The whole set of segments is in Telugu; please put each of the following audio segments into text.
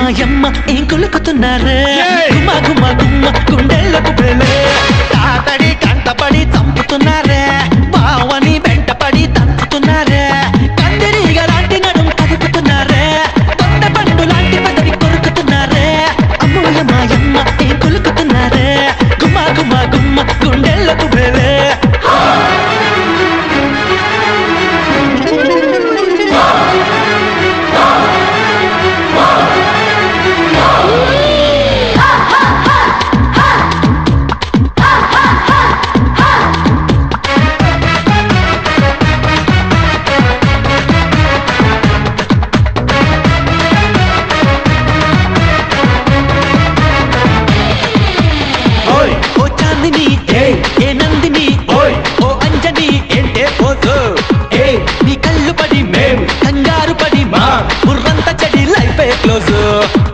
మాయమ్మ ఏం కొలుకుతున్నారే గుమ్మ గుమ్మ గుమ్మ గుండెళ్ళకు బెలే తాతడి కంటపడి చంపుతున్నారే బావని వెంటపడి తంచుతున్నారే కందిరీగ లాంటి నడుం కదుపుతున్నారే కొత్త పండు లాంటి పదవి కొరుకుతున్నారే అమ్మోయ మాయమ్మ ఏం కొలుకుతున్నారే గుమ్మ గుమ్మ గుమ్మ గుండెళ్ళకు బెలే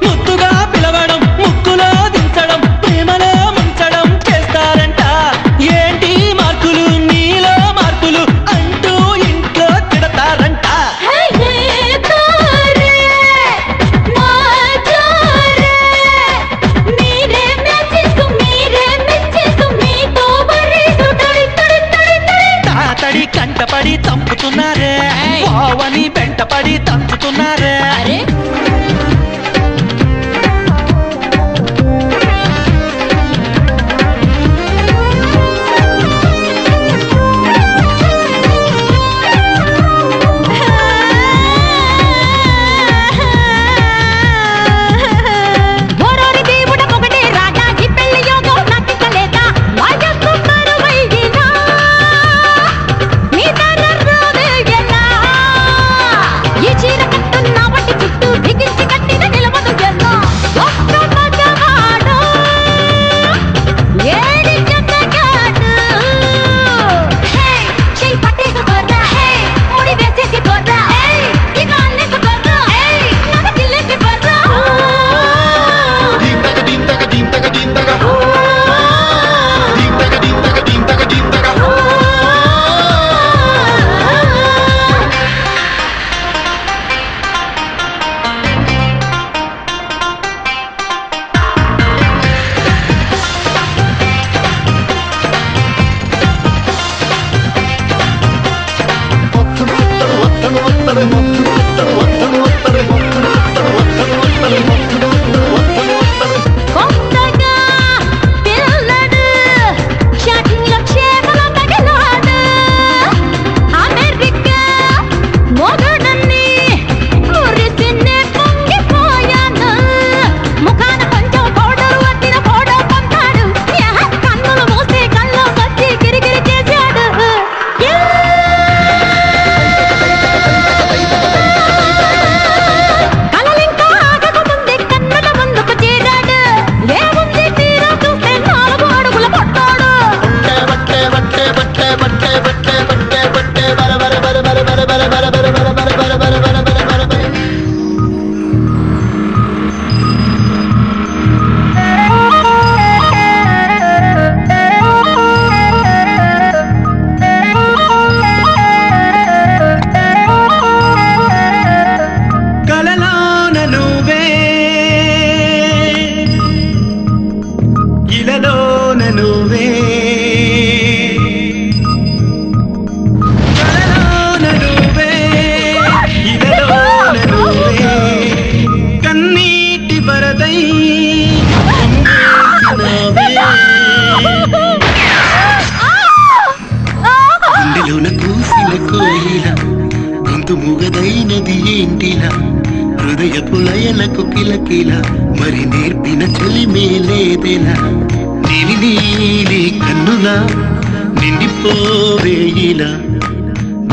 ముద్దుగా పిలవడం ముక్కులో దించడం ప్రేమలో ముంచడం చేస్తారంట ఏంటి మార్కులు నీలో మార్పులు అంటూ ఇంట్లో తిడతారంట తాతడి కంటపడి చంపుతున్నారే బావని వెంటపడి తంచుతున్నారే మూగదైనది ఏంటిలా హృదయపు లయలకు కిలకిల మరి నేర్పిన చలిమే లేదెలా నీలి నీలి కన్నులా నిండిపోవేయిలా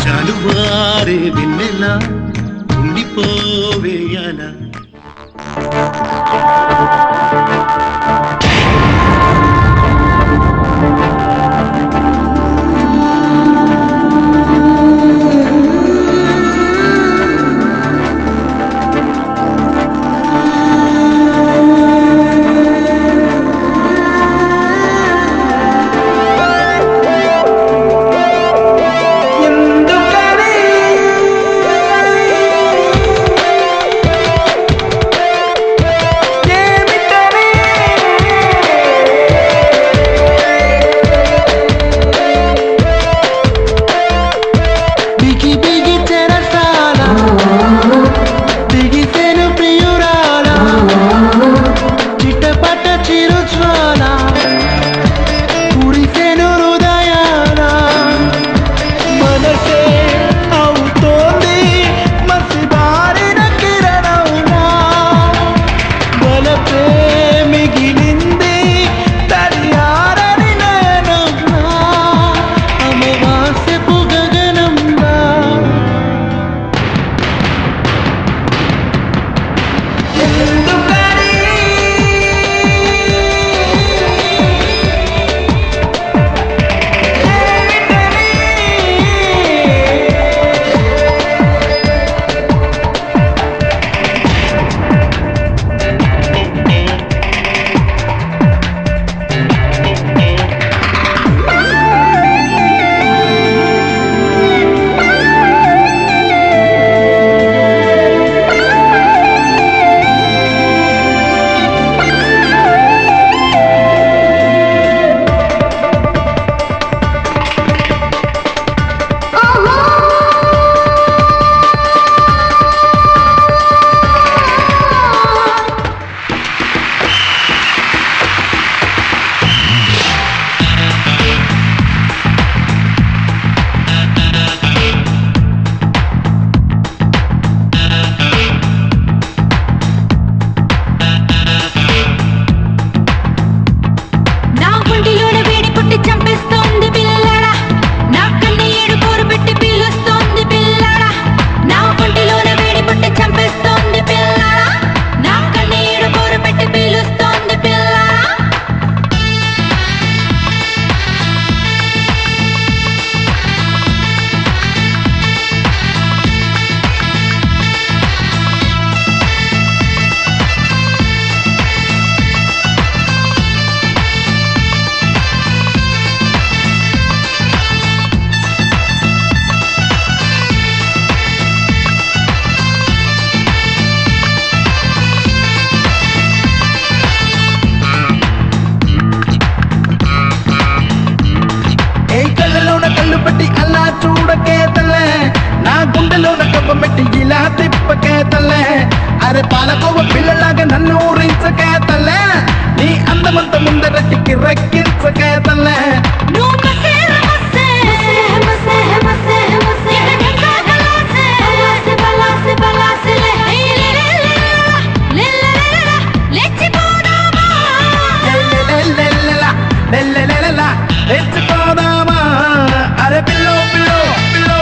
జాలువారే వెన్నెలా ఉండిపోవేయాలా ముందరటికి రక్కించకే తల్లే నువ్వు మసేర మసే మసే మసే మసే బలాసే బలాసే బలాసే లేచిపోదామా ఎత్తుకోదామా అరే పిల్లో పిల్లో పిల్లో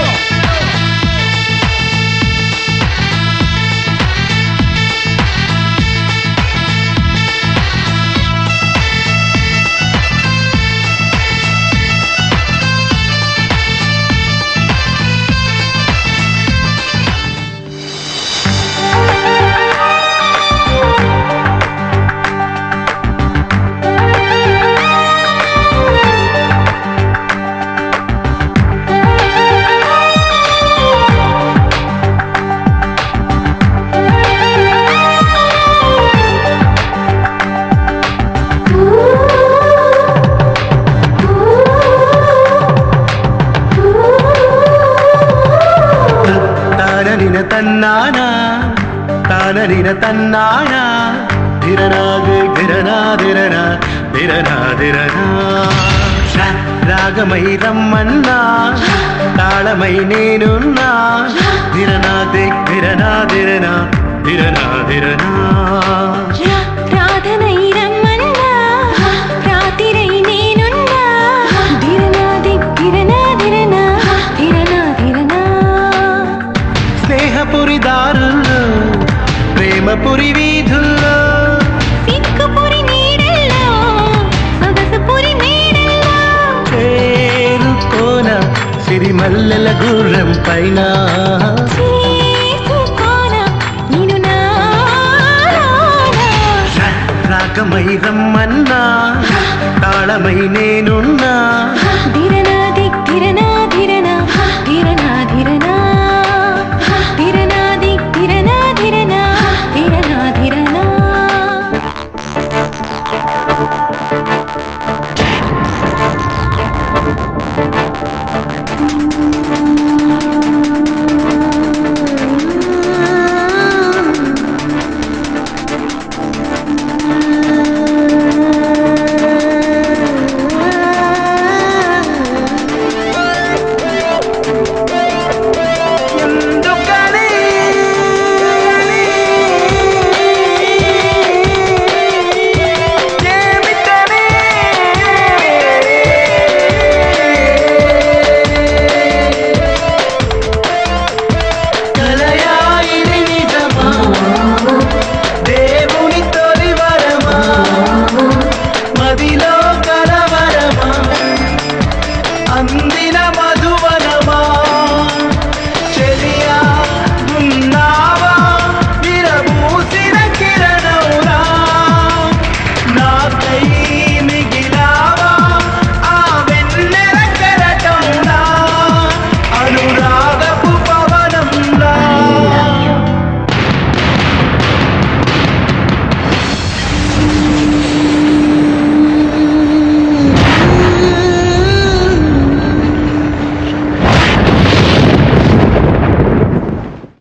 తాననిన తన్నానా తాననిన తన్నానా ధిరనాగే ధిరనా ధిరనా ధిరనా ధిరనా రాగమై రమ్మన్నా తాళమై నేనున్నా ధిరనా ధిరనా ధిరనా ధిరనా ధిరనా రాధనై రమ్మన్నా రాతిరై నేనున్నా ధిరనా ధిరనా ధిరనా ధిరనా ధిరనా స్నేహపురి దారుల్లో ప్రేమపురి వీధుల్లో సిక్కుపురి నీడల్లో సొగసుపురి మేడల్లో చేరుకోన సిరిమల్లెల గుర్రం పైన చేసుకోన నిన్ను నాలోనా రాగమై రమ్మన్నా తాళమై నేనున్నా ధిరనా ధిరనా